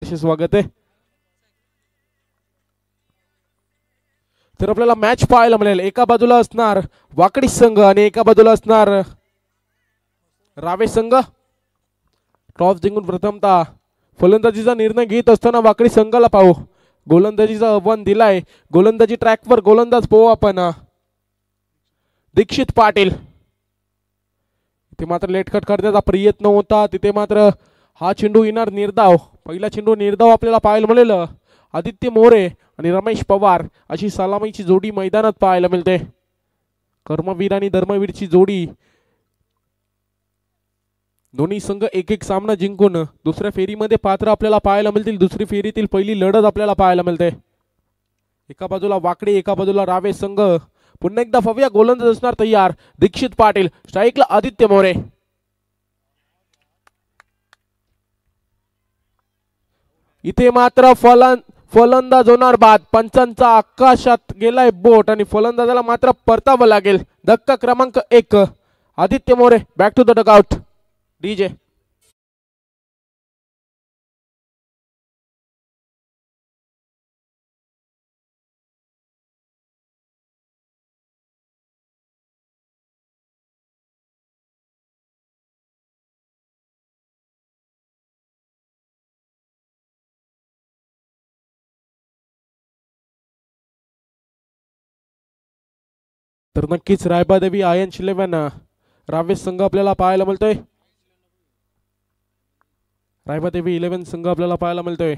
स्वागत आहे. तर आपल्याला मॅच पाहायला मिळेल. एका बाजूला असणार वाकडी संघ आणि एका बाजूला असणार रावे संघ. टॉस जिंकून प्रथमतः फलंदाजीचा निर्णय घेत असताना वाकडी संघाला पाहू. गोलंदाजीचा आव्हान दिलाय. गोलंदाजी ट्रॅकवर गोलंदाज पाहू आपण. दीक्षित पाटील ते मात्र लेटकट करण्याचा प्रयत्न होता. तिथे मात्र हा चेंडू येणार निर्धाव. पहिला चेंडू निर्धाव आपल्याला पाहायला मिळेल. आदित्य मोरे आणि रमेश पवार अशी सलामीची जोडी मैदानात पाहायला मिळते. कर्मवीर आणि धर्मवीरची जोडी. दोन्ही संघ एक एक सामना जिंकून दुसऱ्या फेरीमध्ये पात्र आपल्याला पाहायला मिळतील. दुसरी फेरीतील पहिली लढत आपल्याला पाहायला मिळते. एका बाजूला वाकडी एका बाजूला रावे संघ. पुन्हा एकदा फव्या गोलंदाज असणार तयार. दीक्षित पाटील स्ट्राईकला आदित्य मोरे. इथे मात्र फलंदाज होणार बाद. पंचांचा आकाशात गेलाय बोट आणि फलंदाजाला मात्र परतावं लागेल. धक्का क्रमांक 1. Aditya More back to the dugout. DJ तर नक्कीच रायबादेवी आयन 11 रावे संघ आपल्याला पाहायला मिळतोय. रायबादेवी 11 संघ आपल्याला पाहायला मिळतोय.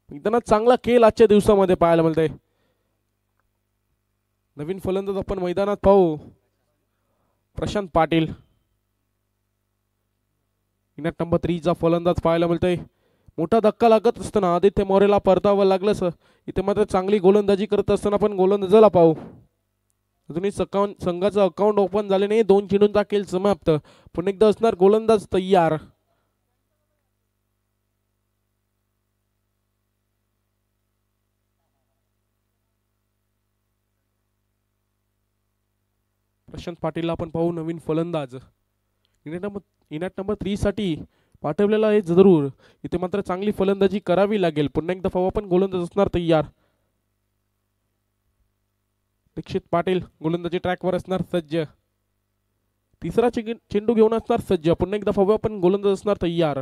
एकदम चांगला खेळ आजच्या दिवसामध्ये पाहायला मिळतोय. नवीन फलंदाज आपण मैदानात पाहू. प्रशांत पाटील इनट नंबर 3 चा फलंदाज पाहायला मिळतोय. मोठा धक्का लागत असताना आदित्य मोरेला परतावं लागलं. इथे मात्र चांगली गोलंदाजी करत असताना पण गोलंदाजाला पाहू. अजूनही संघाचं अकाउंट ओपन झाले नाही. 2 चेंडूंचा खेळ समाप्त. पुन्हा एकदा असणार गोलंदाज तयार. प्रशांत पाटीलला आपण पाहू. नवीन फलंदाज इनट नंबर 3 साठी पाठवलेला आहे जरूर. इथे मात्र चांगली फलंदाजी करावी लागेल. पुन्हा एकदा पाहू आपण गोलंदाज असणार तयार. दीक्षित पाटील गोलंदाजी ट्रॅकवर असणार सज्ज. तिसरा चेंडू घेऊन असणार सज्ज. पुन्हा एकदा पाहूया आपण गोलंदाज असणार तयार.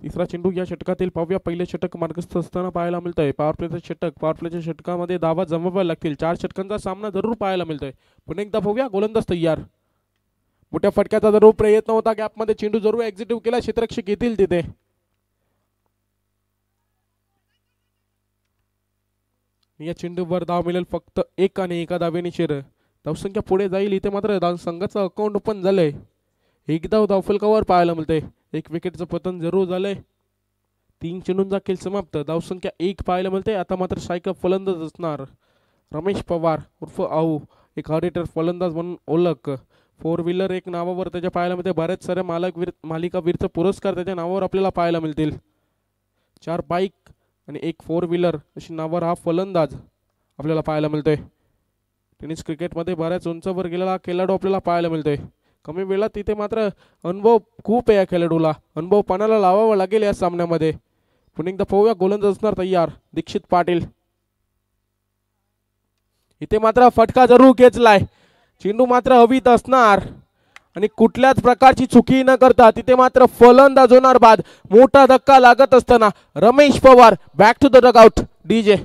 तिसरा चेंडू या षटकातील पाहूया. पहिले षटक मार्गस्थ असताना पाहायला मिळतंय. पॉवर प्लेचं षटक. पॉवर प्लेच्या षटकामध्ये धावा जमवाव्या लागतील. 4 षटकांचा सामना जरूर पाहायला मिळतोय. पुन्हा एकदा पाहूया गोलंदाज तयार. मोठ्या फटक्याचा जरूर प्रयत्न होता. गॅपमध्ये चेंडू जरूर एक्झिक्यूट केला. क्षेत्ररक्षक येतील तिथे. या चेंडूवर धाव मिळेल फक्त 1 आणि एका धावेने शिर. धावसंख्या पुढे जाईल. इथे मात्र संघाचं अकाउंट ओपन झालंय. एकदा धावफलकावर पाहायला मिळतंय. 1 विकेटचं पतन जरूर झालंय. 3 चेंडूंचा खेळ समाप्त. धावसंख्या 1 पाहायला मिळते. आता मात्र स्ट्रायकर फलंदाज असणार रमेश पवार उर्फ आऊ. एक ऑडिटर फलंदाज म्हणून ओळख. 4 व्हीलर एक नावावर त्याच्या पाहायला मिळते. बऱ्याच साऱ्या मालिकावीरचा पुरस्कार त्याच्या नावावर आपल्याला पाहायला मिळतील. 4 बाईक आणि 1 4 व्हीलर अशी नावावर हा फलंदाज आपल्याला पाहायला मिळतोय. टेनिस क्रिकेटमध्ये बऱ्याच उंचावर गेलेला खेळाडू आपल्याला पाहायला मिळतोय. कमी वेळात तिथे मात्र अनुभव खूप आहे या खेळाडूला. अनुभव पणाला लावावा लागेल या सामन्यामध्ये. पुन्हा एकदा पाहूया गोलंदाज असणार तयार. दीक्षित पाटील इथे मात्र फटका जरूर खेचलाय. चेंडू मात्र हवीत असणार आणि कुठल्याच प्रकारची चुकी न करता तिथे मात्र फलंदाज होणार बाद. मोठा धक्का लागत असताना Ramesh Pawar back to the dugout. DJ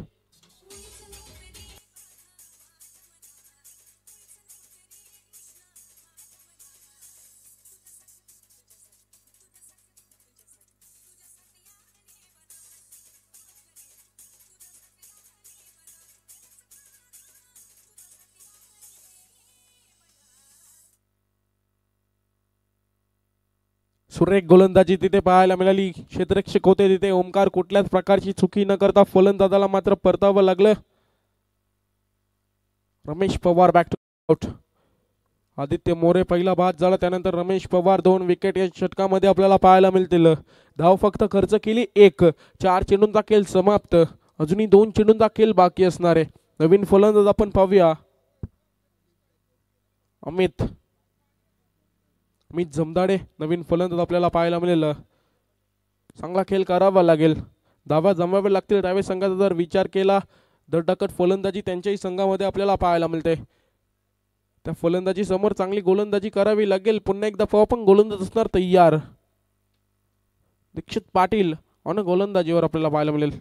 सुरेख गोलंदाजी तिथे पाहायला मिळाली. क्षेत्ररक्षक होते तिथे ओमकार. कुठल्याच प्रकारची चुकी न करता फलंदाजाला मात्र परतावं लागलं. Ramesh Pawar back to out. Aditya More पहिला बाद झाला. त्यानंतर रमेश पवार 2 विकेट या षटकामध्ये आपल्याला पाहायला मिळतील. धाव फक्त खर्च केली 1. 4 चेंडूंचा खेळ समाप्त. अजूनही 2 चेंडूंचा खेळ बाकी असणार आहे. नवीन फलंदाज आपण पाहूया. अमित जमदाडे नवीन फलंदाज आपल्याला पाहायला मिळेल. चांगला खेळ करावा लागेल, धावा जमावे लागतील. डाव्या संघाचा जर विचार केला धडधाकट फलंदाजी त्यांच्याही संघामध्ये आपल्याला पाहायला मिळते. त्या फलंदाजी समोर चांगली गोलंदाजी करावी लागेल. पुन्हा एकदा पहा पण गोलंदाज असणार तयार. दीक्षित पाटील आणि गोलंदाजीवर आपल्याला पाहायला मिळेल.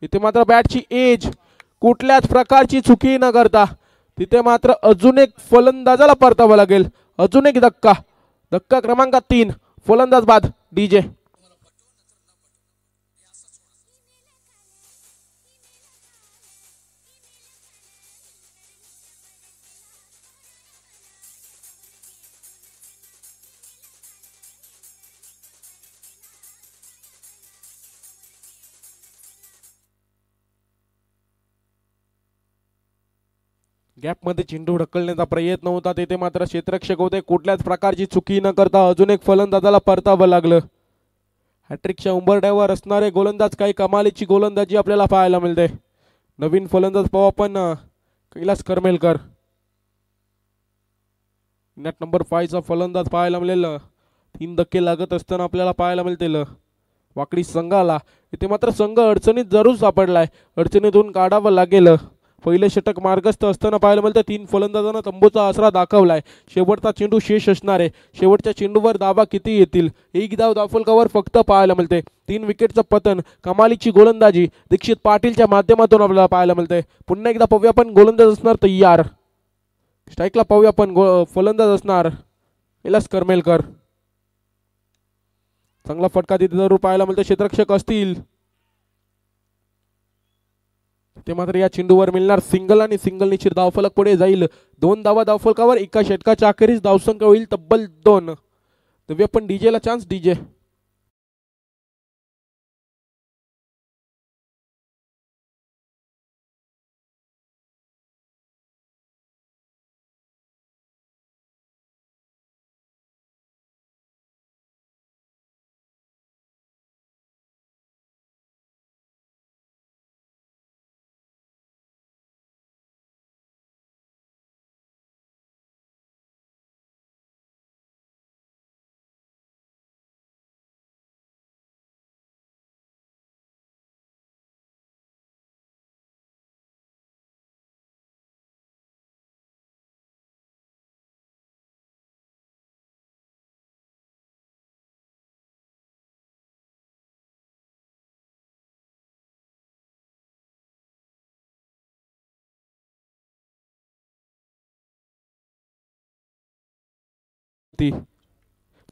इथे मात्र बॅटची एज कुठल्याच प्रकारची चुकी न करता तिथे मात्र अजून एक फलंदाजाला परतावं लागेल. अजून एक धक्का, धक्का क्रमांक 3, फलंदाज बाद डीजे. गॅपमध्ये चेंडू ढकलण्याचा प्रयत्न होता, तेथे मात्र क्षेत्ररक्षक होते. कुठल्याच प्रकारची चुकी न करता अजून एक फलंदाजाला परतावं लागलं. हॅट्रिकच्या उंबरठ्यावर असणारे गोलंदाज काही कमालीची गोलंदाजी आपल्याला पाहायला मिळते. नवीन फलंदाज पाहू आपण कैलास करमेलकर. नेट नंबर 5 चा फलंदाज पाहायला मिळेल. 3 धक्के लागत असताना आपल्याला पाहायला मिळतील वाकडी संघाला. इथे मात्र संघ अडचणीत जरूर सापडलाय, अडचणीतून काढावं लागेल. पहिले षटक मार्गस्थ असताना पाहायला मिळतं 3 फलंदाजांना तंबूचा आसरा दाखवलाय. शेवटचा चेंडू शेष असणार आहे. शेवटच्या चेंडूवर धावा किती येतील, एक धाव धावफलकावर फक्त पाहायला मिळते. 3 विकेटचं पतन, कमालीची गोलंदाजी दीक्षित पाटीलच्या माध्यमातून आपल्याला पाहायला मिळते. पुन्हा एकदा पाहूया पण गोलंदाज असणार तयार. स्ट्राईकला पाहूया पण फलंदाज असणार कैलास करमेलकर. चांगला फटका तिथे जरूर पाहायला मिळतो. क्षेत्ररक्षक असतील ते मात्र या चेंडूवर मिळणार सिंगल आणि सिंगल निश्चित धावफलक पुढे जाईल. 2 धावा धावफलकावर, एका षटकाच्या अखेरीस धावसंख्या होईल तब्बल 2. देऊया पण डीजेला चान्स. डीजे ती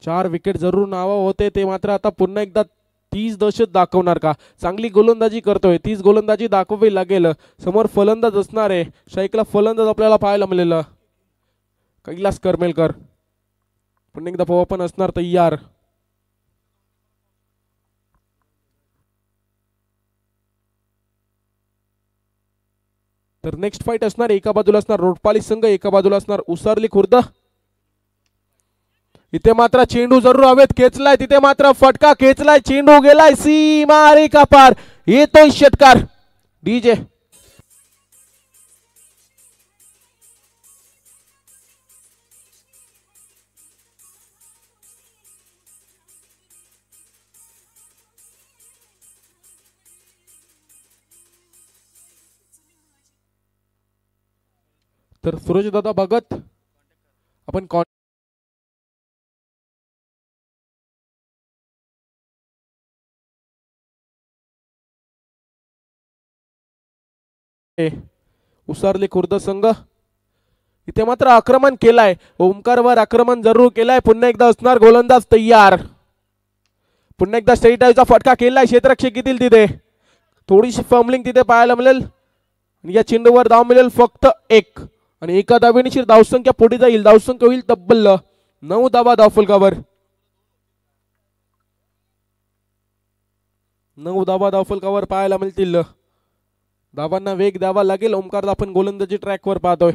4 विकेट जरूर नावा होते, ते मात्र आता पुन्हा एकदा 30 दशक दाखवणार का. चांगली गोलंदाजी करतोय, 30 गोलंदाजी दाखवावी लागेल. समोर फलंदाज असणार आहे. स्ट्राईकला फलंदाज आपल्याला पाहायला मिळेल कैलास करमेलकर. पुन्हा एकदा पाहू पण असणार तयार. तर नेक्स्ट फाईट असणार, एका बाजूला असणार रोडपाली संघ, एका बाजूला असणार उसारली खुर्द. इथे मात्र चेंडू जरूर हवेत खेचलाय, तिथे मात्र फटका खेचलाय, चेंडू गेलाय सीमा रेखा पार. येतोय षटकार डीजे. तर सूरज दादा भगत आपण उसारली खुर्द संघ. इथे मात्र आक्रमण केलाय, ओमकारवर आक्रमण जरूर केलाय. पुन्हा एकदा असणार गोलंदाज तयार. पुन्हा एकदा स्ट्रेट ड्राईव्हचा फटका केलाय. क्षेत्ररक्षक येतील तिथे, थोडीशी फंबलिंग तिथे पाहायला मिळेल. या चेंडूवर धाव मिळेल फक्त 1 आणि एका धावेनिशीर धावसंख्या पुढे जाईल. धावसंख्या होईल तब्बल 9 धावा धावफलकावर. 9 धावा धावफलकावर पाहायला मिळतील. धावांना वेग द्यावा लागेल. ओमकारला आपण गोलंदाजी ट्रॅकवर पाहतोय.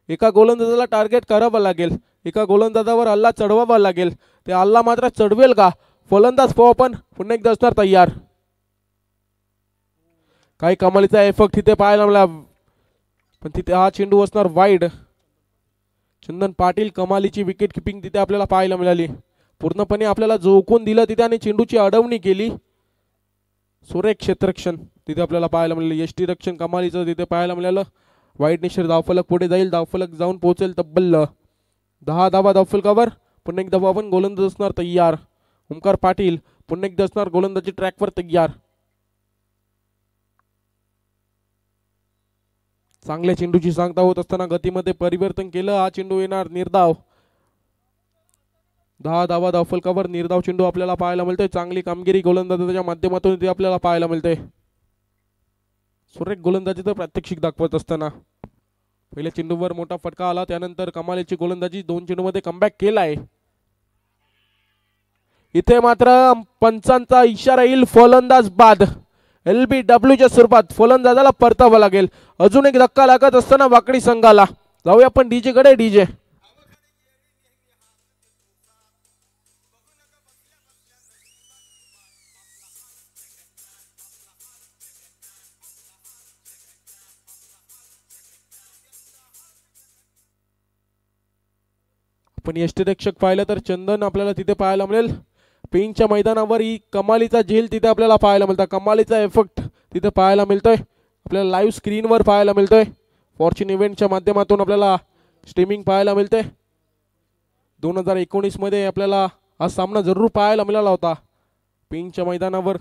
एका गोलंदाजाला टार्गेट करावं लागेल, एका गोलंदाजावर हल्ला चढवावा लागेल. ते हल्ला मात्र चढवेल का. फलंदाज पाहू आपण पुन्हा एकदा असणार तयार. काही कमालीचा एफेक्ट तिथे पाहायला मिळाला, पण तिथे हा चेंडू असणार वाईड. चंदन पाटील कमालीची विकेट किपिंग तिथे आपल्याला पाहायला मिळाली. पूर्णपणे आपल्याला झोकून दिलं तिथे आणि चेंडूची अडवणी केली. सुरेख क्षेत्ररक्षण तिथे आपल्याला पाहायला मिळालं. यष्टी रक्षण कमालीचं तिथे पाहायला मिळालं. वाईट निश्चित धावफलक पुढे जाईल. धावफलक जाऊन पोहोचेल तब्बल 10 धावा धावफलकावर. पुन्हा एकदा आपण गोलंदाज असणार तयार. ओमकार पाटील पुन्हा एकदा असणार गोलंदाजी ट्रॅकवर तयार. चांगल्या चेंडूची सांगता होत असताना गतीमध्ये परिवर्तन केलं. हा चेंडू येणार निर्धाव. 10 धावा धावफलकावर निर्धाव चेंडू आपल्याला पाहायला मिळतोय. चांगली कामगिरी गोलंदाजाच्या माध्यमातून ते आपल्याला पाहायला मिळते. सुरेख गोलंदाजीचं प्रात्यक्षिक दाखवत असताना पहिल्या चेंडूवर मोठा फटका आला. त्यानंतर कमालीची गोलंदाजी 2 चेंडूमध्ये कमबॅक केलाय. इथे मात्र पंचांचा इशारा येईल. फलंदाज बाद. LBWच्या स्वरूपात फलंदाजाला परतावं लागेल. अजून एक धक्का लागत असताना वाकडी संघाला. जाऊया आपण डीजे कडे. डीजे पण यष्टीरक्षक पाहिलं तर चंदन आपल्याला तिथे पाहायला मिळेल. पेनच्या मैदानावर ही कमालीचा झेल तिथे आपल्याला पाहायला मिळतो. कमालीचा इफेक्ट तिथे पाहायला मिळतोय. आपल्याला लाईव्ह स्क्रीनवर पाहायला मिळतोय. फॉर्च्यून इव्हेंटच्या माध्यमातून आपल्याला स्ट्रीमिंग पाहायला मिळते. 2019 मध्ये आपल्याला हा सामना जरूर पाहायला मिळाला होता पेनच्या मैदानावर.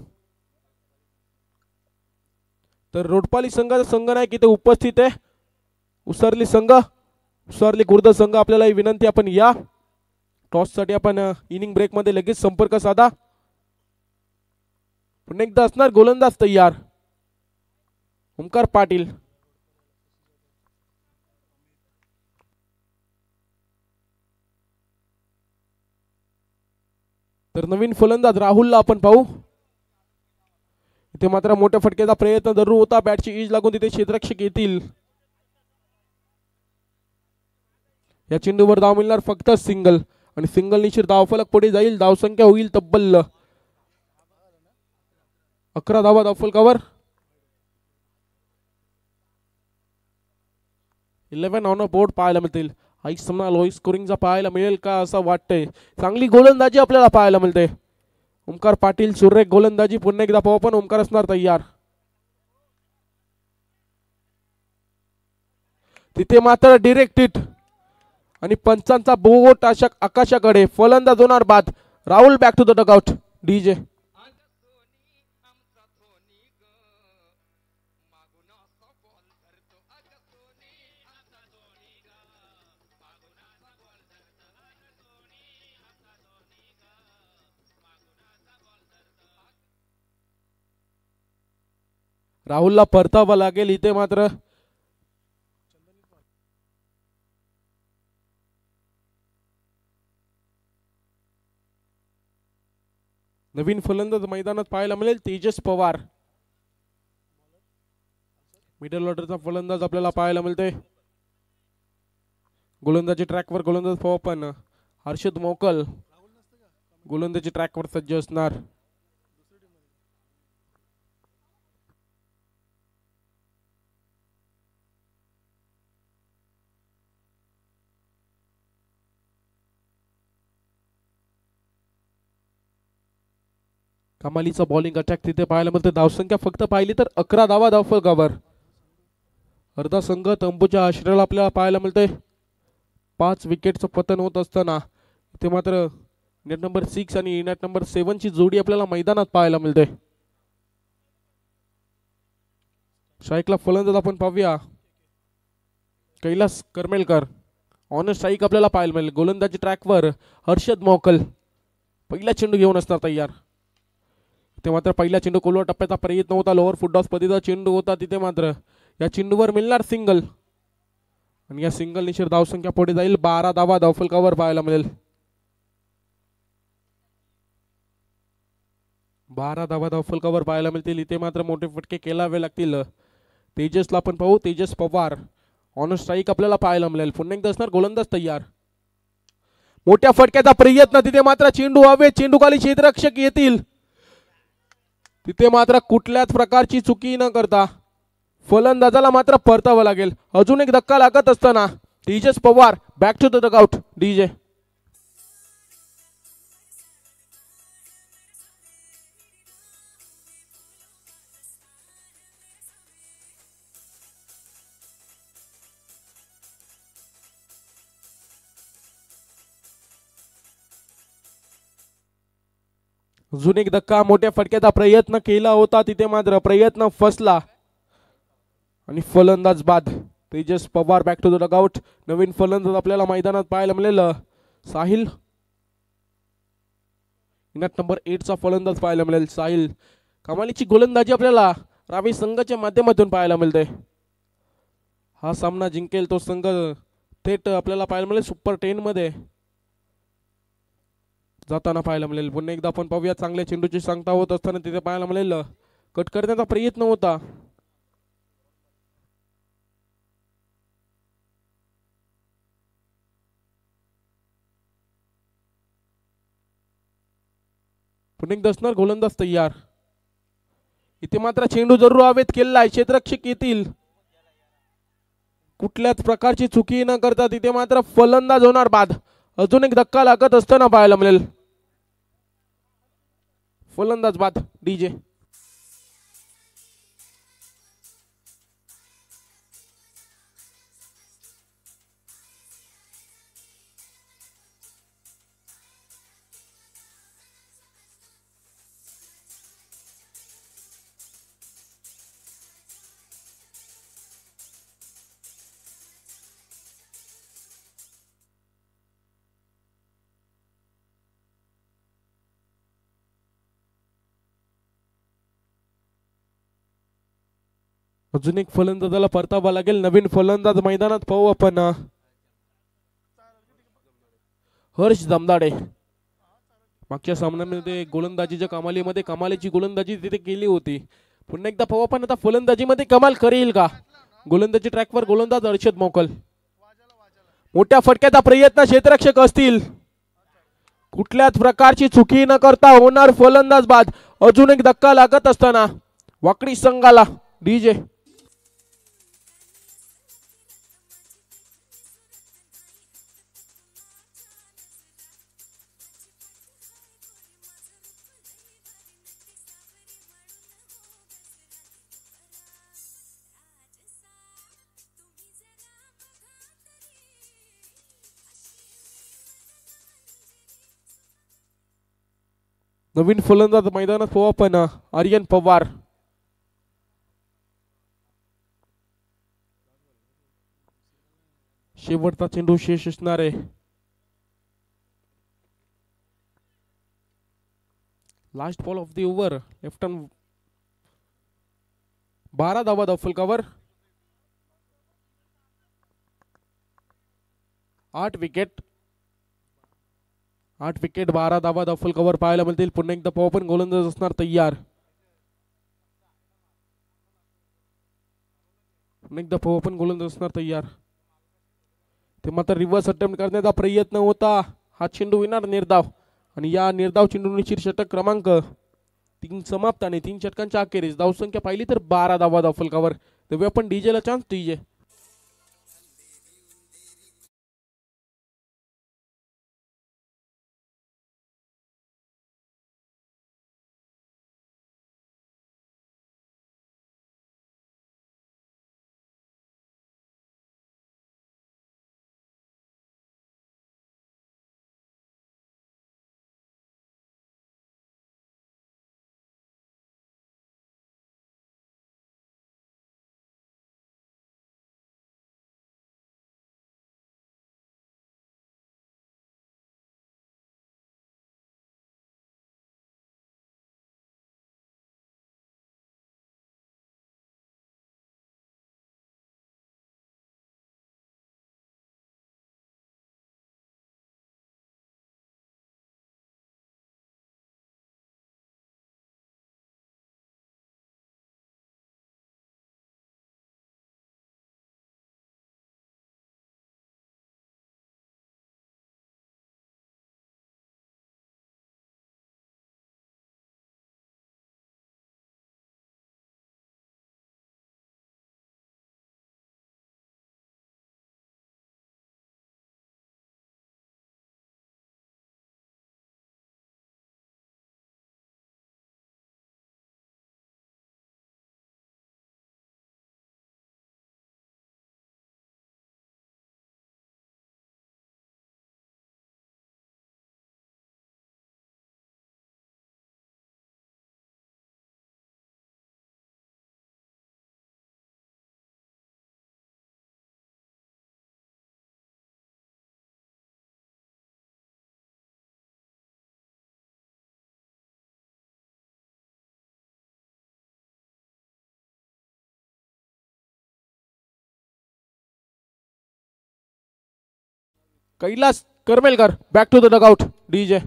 तर रोडपाली संघाचा संघ नाही की ते उपस्थित आहे. उसरली खुर्द संघ आपल्याला ही विनंती आपण या टॉस साठी आपण इनिंग ब्रेक मध्ये लगेच संपर्क साधा. पुन्हा एकदा असणार गोलंदाज तयार. ओमकार पाटील तर नवीन फलंदाज राहुलला आपण पाहू. इथे मात्र मोठ्या फटक्याचा प्रयत्न जरूर होता. बॅटची इज लागून तिथे क्षेत्ररक्षक येतील. या चेंडूवर धाव मिळणार फक्त सिंगल आणि सिंगल निश्चित धावफलक पुढे जाईल. धावसंख्या होईल तब्बल 11 धावा धावफलकावर. 11 ऑन बोर्ड पाहायला मिळतील. हा सामना लो स्कोरिंगचा पाहायला मिळेल का असं वाटतंय. चांगली गोलंदाजी आपल्याला पाहायला मिळते. ओमकार पाटील सुरेख गोलंदाजी. पुन्हा एकदा पाहू पण ओमकार असणार तयार. तिथे मात्र डिरेक्ट हिट आणि पंचांचा बोट आकाशाकडे. फलंदाज होणार बाद. Rahul back to the dugout. DJ राहुलला परतावा लागेल. इथे मात्र नवीन फलंदाज मैदानात पाहायला मिळेल. तेजस पवार मिडल ऑर्डरचा फलंदाज आपल्याला पाहायला मिळते. गोलंदाजी ट्रॅकवर गोलंदाज पाहू पण हर्षद मोकल गोलंदाजी ट्रॅकवर सज्ज असणार. कमालीचा बॉलिंग अटॅक तिथे पाहायला मिळते. धावसंख्या फक्त पाहिली तर 11 धावा धावफलकावर. अर्धा संघ तंबूच्या आश्रयाला आपल्याला पाहायला मिळते. 5 विकेटचं पतन होत असताना इथे मात्र नेट नंबर 6 आणि नेट नंबर 7 ची जोडी आपल्याला मैदानात पाहायला मिळते. स्ट्राईकला फलंदाज आपण पाहूया. कैलास करमेलकर ऑन स्ट्राईक आपल्याला पाहायला मिळेल. गोलंदाजी ट्रॅकवर हर्षद मोकल पहिला चेंडू घेऊन असणार तयार. ते मात्र पहिला चेंडू कोलवा टप्प्याचा प्रयत्न होता. लोअर फुटडॉस पद्धतीचा चेंडू होता. तिथे मात्र या चेंडूवर मिळणार सिंगल आणि या सिंगल निश्चित धावसंख्या पुढे जाईल. 12 धावा धावफलकावर पाहायला मिळेल. 12 धावा धावफलकावर पाहायला मिळतील. इथे मात्र मोठे फटके केलावे लागतील. तेजसला आपण पाहू. तेजस पवार ऑन स्ट्राईक आपल्याला पाहायला मिळेल. पुन्हा एकदा असणार गोलंदाज तयार. मोठ्या फटक्याचा प्रयत्न. तिथे मात्र चेंडू हवे. चेंडू खाली क्षेत्ररक्षक येतील. तिथे मात्र कुठल्याच प्रकारची चुकी न करता फलंदाजाला मात्र परतावं लागेल. अजून एक धक्का लागत असताना Tejas Pawar back to the dugout. DJ अजून एक धक्का, मोठ्या फटक्याचा प्रयत्न केला होता तिथे मात्र प्रयत्न फसला आणि फलंदाज बाद. Tejas Pawar back to the dugout. नवीन फलंदाज आपल्याला मैदानात पाहायला मिळेल. साहिल इनात नंबर 8 चा फलंदाज पाहायला मिळेल. साहिल कमालीची गोलंदाजी आपल्याला रावी संघाच्या माध्यमातून पाहायला मिळते. हा सामना जिंकेल तो संघ थेट आपल्याला पाहायला मिळेल सुपर 10 मध्ये जाताना पाहायला मिळेल. पुन्हा एकदा आपण पाहूया, चांगल्या चेंडूची सांगता होत असताना तिथे पाहायला मिळेल कट करण्याचा प्रयत्न होता. पुन्हा एकदा असणार गोलंदाज तयार. इथे मात्र चेंडू जरूर हवेत केलेला आहे. क्षेत्ररक्षक येतील, कुठल्याच प्रकारची चुकी न करता तिथे मात्र फलंदाज होणार बाद. अजून एक धक्का लागत असताना पाहायला मिळेल. फलंदाज बाद डीजे. अजून एक फलंदाजाला परतावा लागेल. नवीन फलंदाज मैदानात पाहू आपण. हर्ष जमदाडे मागच्या सामन्यामध्ये गोलंदाजीच्या कमालीमध्ये कमालीची गोलंदाजी तिथे केली होती. पुन्हा एकदा पाहू आपण आता फलंदाजीमध्ये कमाल करेल का. गोलंदाजी ट्रॅकवर गोलंदाज अर्षद मोकल. मोठ्या फटक्याचा प्रयत्न, क्षेत्ररक्षक असतील, कुठल्याच प्रकारची चुकी न करता होणार फलंदाज बाद. अजून एक धक्का लागत असताना वाकडी संघाला डीजे. नवीन फलंदाज मैदानात पाहू आपण. आर्यन पवार. शेवटचा चेंडू शेष असणार आहे. Last ball of the over. Left hand 12 धावा फलकावर. 8 विकेट 12 धावा दफल कव्हर पाहायला मिळतील. पुन्हा एकदा पाहू पण गोलंदाज असणार तयार. पुन्हा एकदा पाहू पण गोलंदाज असणार तयार. ते मात्र रिव्हर्स अटेम्प्ट करण्याचा प्रयत्न होता. हा चेंडू विणार निर्धाव आणि या निर्धाव चेंडूने षटक क्रमांक 3 समाप्त आणि 3 षटकांच्या अखेरीस धावसंख्या पाहिली तर 12 धावा दफल कव्हर. तेव्हा आपण डीजेला chance DJ. Kailas Karmelkar back to the dugout. DJ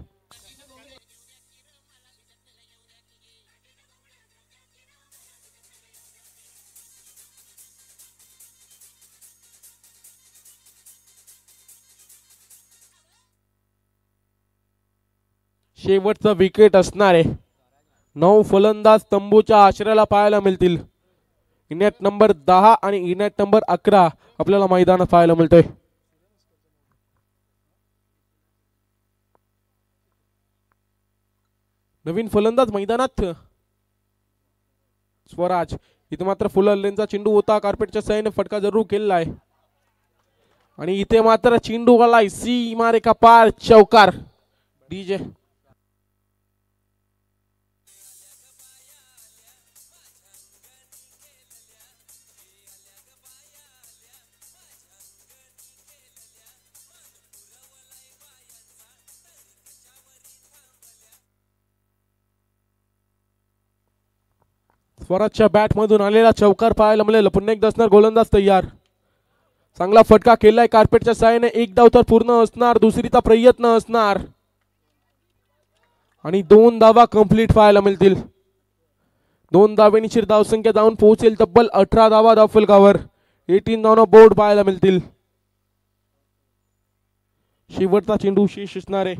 शेवटचा विकेट असणार आहे. 9 फलंदाज तंबूच्या आश्रयाला पाहायला मिळतील. इनेट नंबर 10 आणि इनेट नंबर 11 आपल्याला मैदानात पाहायला मिळतोय. नवीन फलंदाज मैदानात स्वराज. इथे मात्र फुल हल्लेंचा चेंडू होता. कार्पेटच्या सहाय्याने फटका जरूर केलेला आहे आणि इथे मात्र चेंडू आलाय सीमारेखा पार. चौकार. डीजे स्वराजच्या बॅट मधून आलेला चौकार पाहायला मिळेल. पुन्हा एकदा असणार गोलंदाज तयार. चांगला फटका केलाय कार्पेटच्या साहाय्याने. एक धाव तर पूर्ण असणार. दुसरीचा प्रयत्न असणार आणि 2 धावा कंप्लीट पाहायला मिळतील. 2 धावेनिशीर धावसंख्या जाऊन पोहोचेल तब्बल 18 धावा धावफलकावर. 18 धावना बोर्ड पाहायला मिळतील. शेवटचा चेंडू शेष असणार आहे.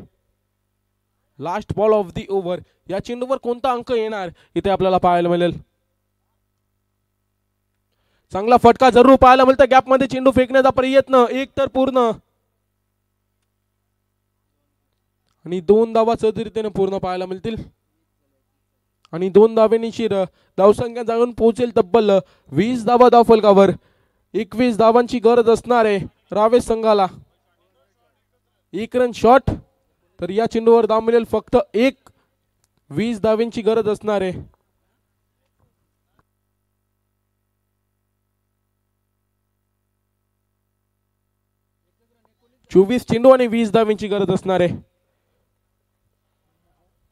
Last ball of the over. या चेंडूवर कोणता अंक येणार इथे आपल्याला पाहायला मिळेल. चांगला फटका जरूर पाहायला मिळतं. गॅप मध्ये चेंडू फेकण्याचा प्रयत्न. एक तर पूर्ण आणि 2 धावा सहजरितेने पूर्ण पाहायला मिळतील आणि 2 धावेनिशीर धावसंख्या जाऊन पोहोचेल तब्बल 20 धावा धावफलकावर. 21 धावांची गरज असणार आहे रावेस संघाला. 1 रन शॉट. तर या चेंडूवर धाव मिळेल फक्त 1. 20 धावांची गरज असणार आहे. 24 चेंडू आणि 20 धावांची गरज असणार आहे.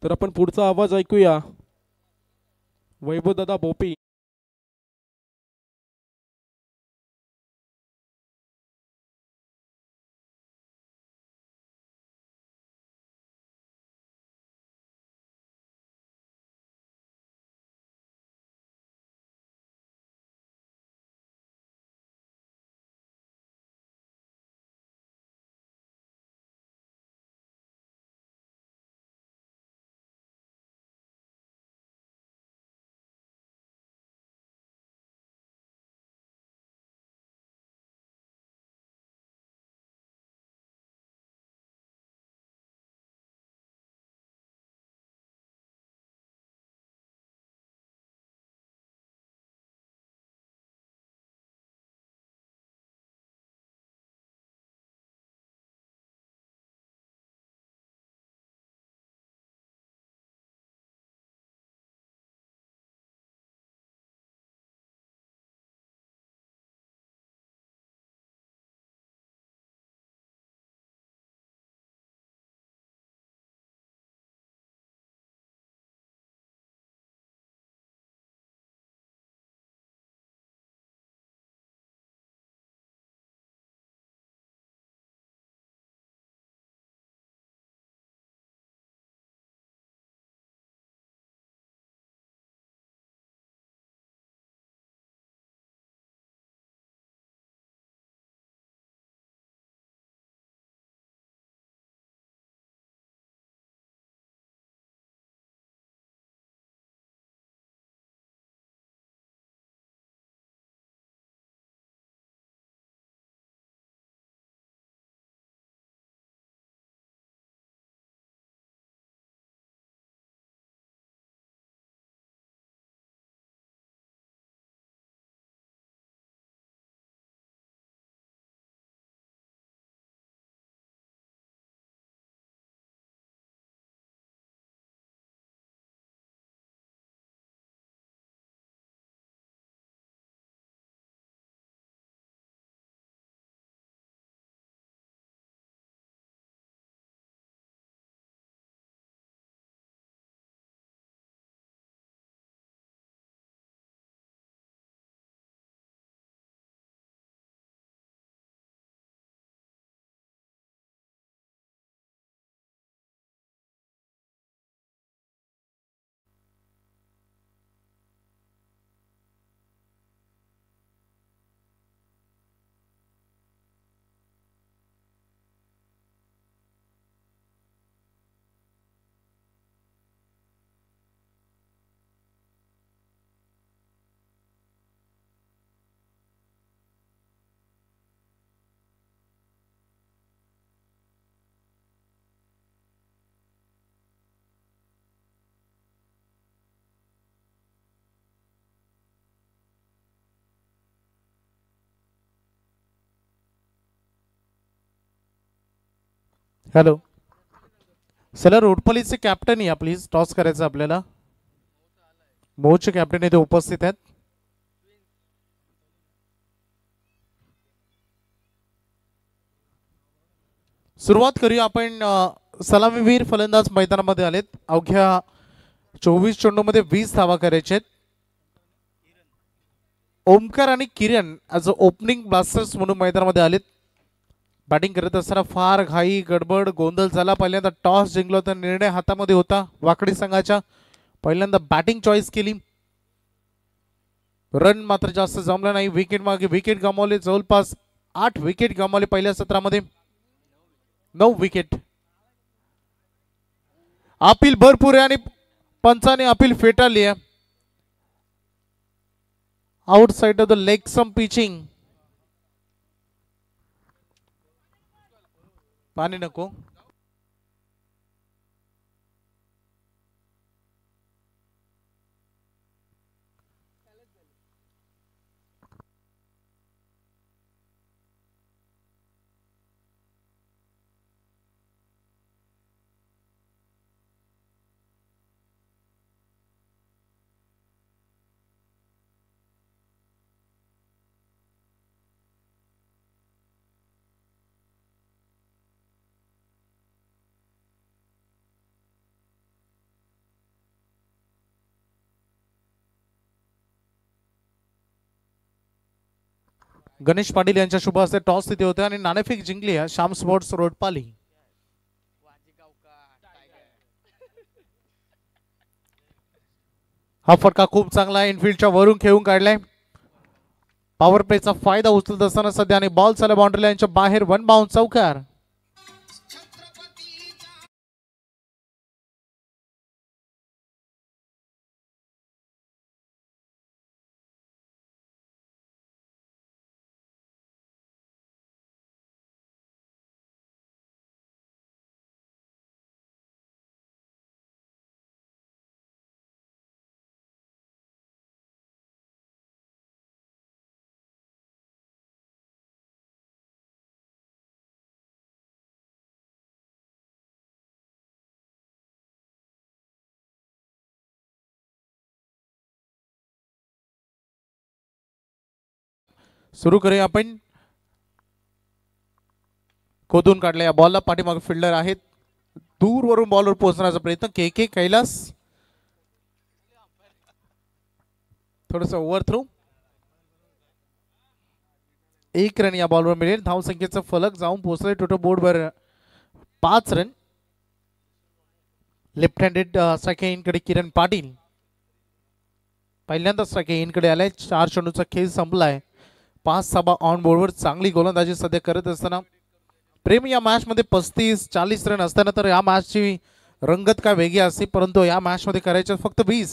तर आपण पुढचा आवाज ऐकूया. वैभव दादा बोपी. हॅलो चला रोडपलीचे कॅप्टन या प्लीज टॉस करायचं आपल्याला मोचे कॅप्टन इथे उपस्थित आहेत सुरुवात करूया आपण सलामीवीर फलंदाज मैदानामध्ये आलेत अवघ्या 24 चेंडूमध्ये 20 धावा करायचे ओमकार आणि किरण ॲज ओपनिंग ब्लास्टर्स म्हणून मैदानामध्ये आलेत बॅटिंग करत असताना फार घाई गडबड गोंधळ झाला पहिल्यांदा टॉस जिंकला होता निर्णय हातामध्ये होता वाकडी संघाच्या पहिल्यांदा बॅटिंग चॉईस केली रन मात्र जास्त जमला नाही विकेट मागे विकेट गमावले जवळपास 8 विकेट गमावले पहिल्या सत्रामध्ये 9 विकेट अपील भरपूर आहे आणि पंचाने अपील फेटाळली आहे outside off the leg some pitching पाणी नको गणेश पाटील यांच्या शुभ हस्ते टॉस तिथे होते आणि नाणेफेक जिंकली आहे श्याम स्पोर्ट्स रोडपाली हा फटका खूप चांगला आहे इनफिल्डच्या वरून खेळून काढलाय पॉवर प्लेचा फायदा उचलत असताना सध्या आणि बॉल चालू बाउंड्री लाईनच्या बाहेर वन बाउंड चौकार सुरू करूया आपण खोदून काढले या बॉलला पाठीमागे फिल्डर आहेत दूरवरून बॉलवर पोहोचण्याचा प्रयत्न के के कैलास थोडस ओव्हर थ्रू एक रन या बॉलवर मिळेल धावसंख्येचा फलक जाऊन पोहोचले टोटल बोर्डवर 5 run left handed strike Kiran Patil पहिल्यांदा स्ट्राईक आलाय 4 चेंडूचा खेळ संपलाय 5 धावा ऑन बोर्डवर चांगली गोलंदाजी सध्या करत असताना प्रेम या मॅच मध्ये 35-40 रन असताना तर या मॅचची रंगत काय वेगळी असते परंतु या मॅच मध्ये करायचे फक्त 20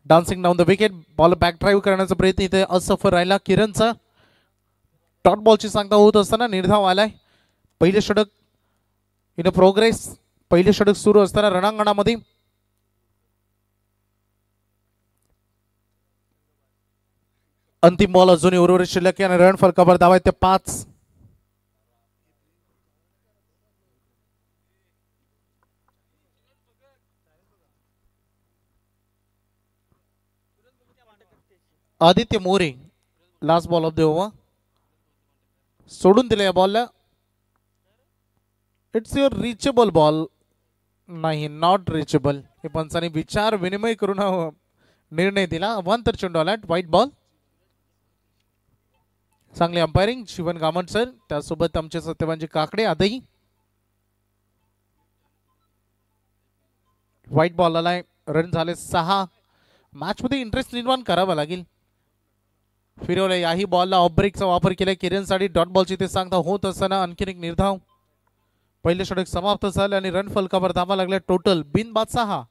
dancing down the wicket ball back drive करण्याचा प्रयत्न इथे असफल राहिला किरणचा डॉट बॉलची सांगता होत असताना निर्धाव आलाय पहिले षटक इन प्रोग्रेस पहिले षटक सुरू असताना रणांगणामध्ये अंतिम बॉल अजूनही उर्वरित शिल्लक आणि रन फलकावर धावा ते 5 Aditya More last ball of the over सोडून दिले या बॉलला इट्स युअर रिचेबल बॉल नाही नॉट रिचेबल हे पंचाने विचार विनिमय करून निर्णय दिला अवांतर चेंडू आला व्हाईट बॉल चांगली अंपायरिंग शिवन गामट सर त्यासोबत आमचे सत्यवानजी काकडे आदही व्हाईट बॉल आलाय रन झाले 6 मॅच मध्ये इंटरेस्ट निर्माण करावा लागेल फिरवलं याही बॉलला ऑफ ब्रेकचा वापर केला किरणसाठी डॉट बॉलची ते सांगता होत असताना आणखीन एक निर्धाव पहिले षटक समाप्त झाले आणि रन फलकावर धावा लागल्या टोटल बिनबाद 6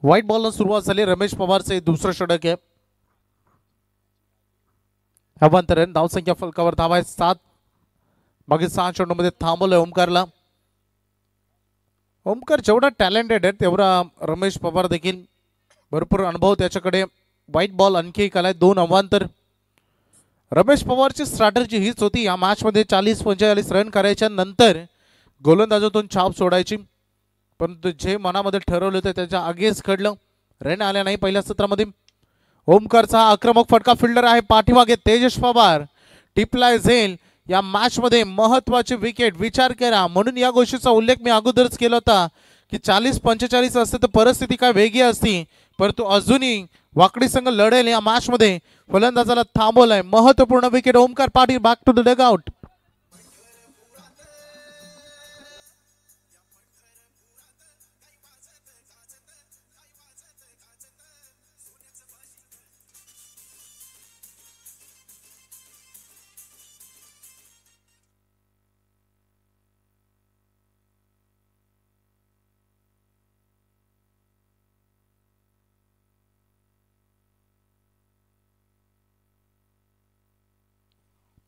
व्हाईट बॉलला सुरुवात झाली. रमेश पवारचे दुसरं षटक आहे. अवांतरण धावसंख्या फलकावर धावा आहे 7. मागील 6 चेंडूमध्ये थांबवलंय ओमकारला. ओमकार जेवढा टॅलेंटेड आहे तेवढा रमेश पवार देखील भरपूर अनुभव त्याच्याकडे. व्हाईट बॉल आणखी एक आलाय. 2 अवांतर. रमेश पवारची स्ट्रॅटर्जी हीच होती या मॅच मध्ये 40-45 रन करायच्या नंतर गोलंदाजातून छाप सोडायची. परंतु जे मनामध्ये ठरवलं होतं त्याच्या आगेच घडलं. रन आल्या नाही पहिल्या सत्रामध्ये. ओमकारचा आक्रमक फटका फिल्डर आहे पाठीमागे. तेजस पवार टिपलाय झेल या मॅच मध्ये महत्वाची विकेट. विचार करा, म्हणून या गोष्टीचा उल्लेख मी अगोदरच केला होता की 40-45 असते तर परिस्थिती काय वेगळी असती. परंतु अजूनही वाकडी संघ लढेल या मॅच मध्ये. फलंदाजाला थांबवलंय. महत्वपूर्ण wicket. Omkar Patil back to the dugout.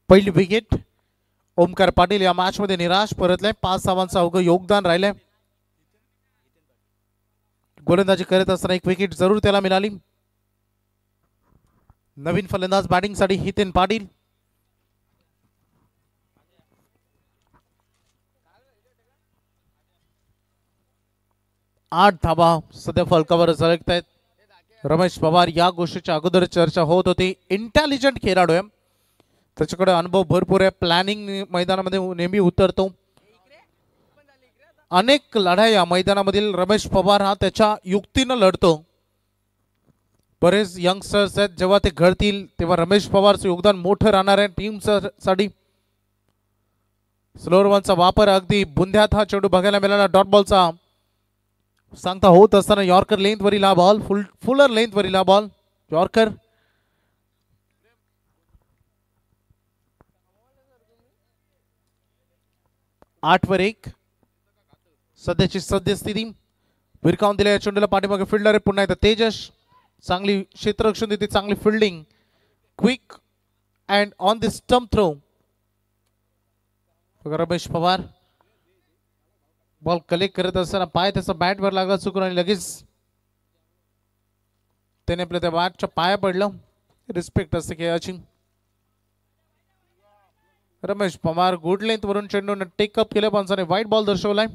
पहिली विकेट. ओमकार पाटील या मॅच मध्ये निराश परतले. 5 धावांचं अवघं योगदान राहिलंय. गोलंदाजी करत असताना एक विकेट जरूर त्याला मिळाली. नवीन फलंदाज बॅटिंग साठी हितेन पाटील. 8 धावा सध्या फलकावर झळकत आहेत. रमेश पवार या गोष्टीच्या अगोदर चर्चा होत होती. इंटेलिजंट खेळाडू आहे. त्याच्याकडे अनुभव भरपूर आहे. प्लॅनिंग मैदानामध्ये नेहमी उतरतो. अनेक लढाई या मैदानामधील रमेश पवार हा त्याच्या युक्तीनं लढतो. बरेच यंगस्टर्स आहेत, जेव्हा ते घडतील तेव्हा रमेश पवारचं योगदान मोठं राहणार आहे टीम साठी. स्लोअर वनचा वापर अगदी बुंध्यात हा चेंडू बघायला मिळाला. डॉट बॉलचा सांगता होत असताना यॉर्कर लेंथ वरील हा बॉल. फुलर लेंथ वरील हा बॉल. यॉर्कर 8-1 सध्याची सद्यस्थिती. विरकावून दिल्या चेंडूला पाठीमागे फिल्डर आहे पुन्हा एकदा तेजस. चांगली क्षेत्ररक्षण देते, चांगली fielding. Quick and on the stump throw. Ramesh Pawar ball collect करत असताना पाय त्याचा बॅटवर लागला चुकून आणि लगेच त्याने आपल्या त्या बॅटच्या पाया पडलं. रिस्पेक्ट असते खेळाची. रमेश पवार गुड लेंथ वरून चेंडूने टेकअप केलं. पंचाने व्हाईट बॉल दर्शवलाय.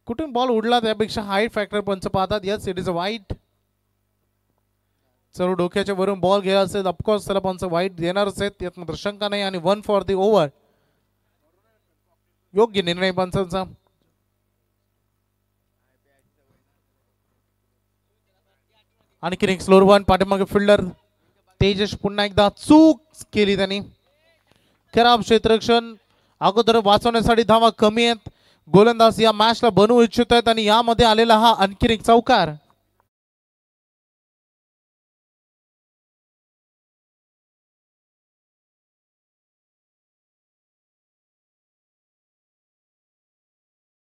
कुठून बॉल उडला त्यापेक्षा हाईट फॅक्टर पंच पाहतात. यस, इट इज अ वाईट. सर्व डोक्याच्या वरून बॉल घ्यायला असेल ऑफकोर्स त्याला पंच वाईट देणारच आहेत, यात मात्र शंका नाही. आणि 1 फॉर द ओव्हर. योग्य निर्णय पंचांचा. आणखी एक स्लोअर वन. पाठीमागे फिल्डर तेजस पुन्हा एकदा चूक केली त्यांनी. खराब क्षेत्ररक्षण. अगोदर वाचवण्यासाठी धावा कमी आहेत. गोलंदाज या मॅचला बनवू इच्छित आहेत आणि यामध्ये आलेला हा आणखी एक चौकार.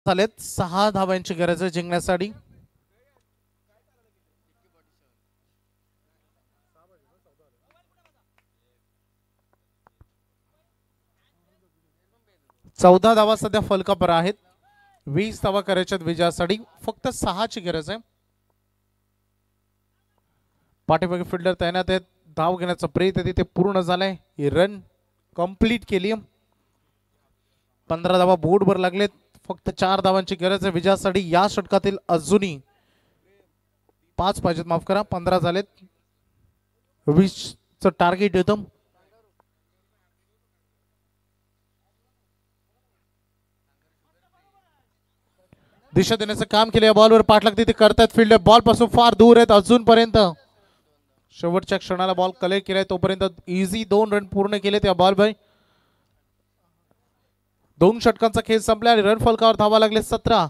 झालेत 6 धावांची गरज आहे जिंकण्यासाठी. चौदा धावा सध्या फलकावर आहेत. 20 धावा करायच्यात विजयासाठी. फक्त 6ची गरज आहे. पाठीमागे फिल्डर तैनात आहेत. धाव घेण्याचा प्रयत्न तिथे पूर्ण झालाय. ही रन कंप्लीट केली. 15 धावा बोर्डवर लागलेत. फक्त 4 धावांची गरज आहे विजयासाठी. या षटकातील अजूनही 5 पाहिजेत, माफ करा 15 झालेत. 20चं टार्गेट येतं. दिशा देण्याचं काम केलं. या बॉलवर पाठ लागते ते करतात. फिल्डर बॉल पासून फार दूर आहेत अजूनपर्यंत. शेवटच्या क्षणाला बॉल कलेक्ट केलाय तोपर्यंत इझी 2 रन पूर्ण केले त्या बॉल बाय. 2 षटकांचा खेळ संपला आणि रन फलकावर धावा लागले 17.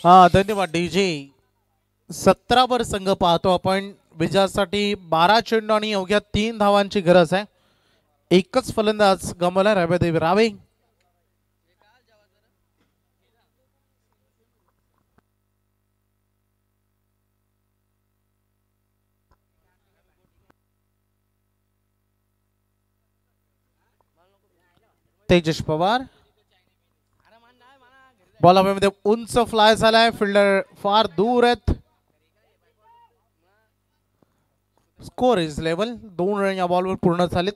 हा धन्यवाद डीजे. 17 वर संघ पाहतो आपण. विजयासाठी 12 चेंडू आणि अवघ्या 3 धावांची गरज आहे. एकच फलंदाज गमावला रायबादेवी रावे. तेजस पवार. बॉल हवेमध्ये उंच फ्लाय झालाय. फिल्डर फार दूर आहेत. Score is level. 2 रन या बॉलवर पूर्ण झालेत.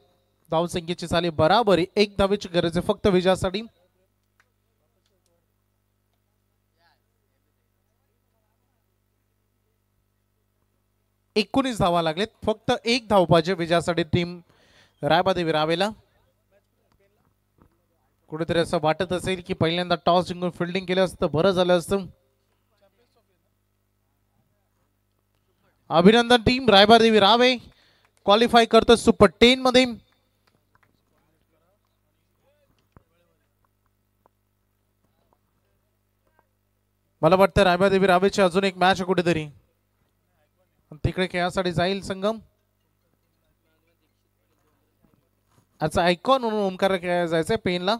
धावसंख्येची झाली बराबरी. 1 धावेची गरज आहे फक्त विजयासाठी. एकोणीस धावा लागलेत. फक्त 1 धाव पाहिजे विजयासाठी टीम रायबादेवी रावेला. कुठेतरी असं वाटत असेल की पहिल्यांदा टॉस जिंकून फिल्डिंग केलं असतं बरं झालं असतं. अभिनंदन टीम रायबादेवी रावे क्वालिफाय करतो सुपर 10 मध्ये. मला वाटतं रायबादेवी रावेची अजून एक मॅच कुठेतरी तिकडे खेळासाठी जाईल संगम. आजचा आयकॉन म्हणून ओमकार खेळायला जायचंय पेनला.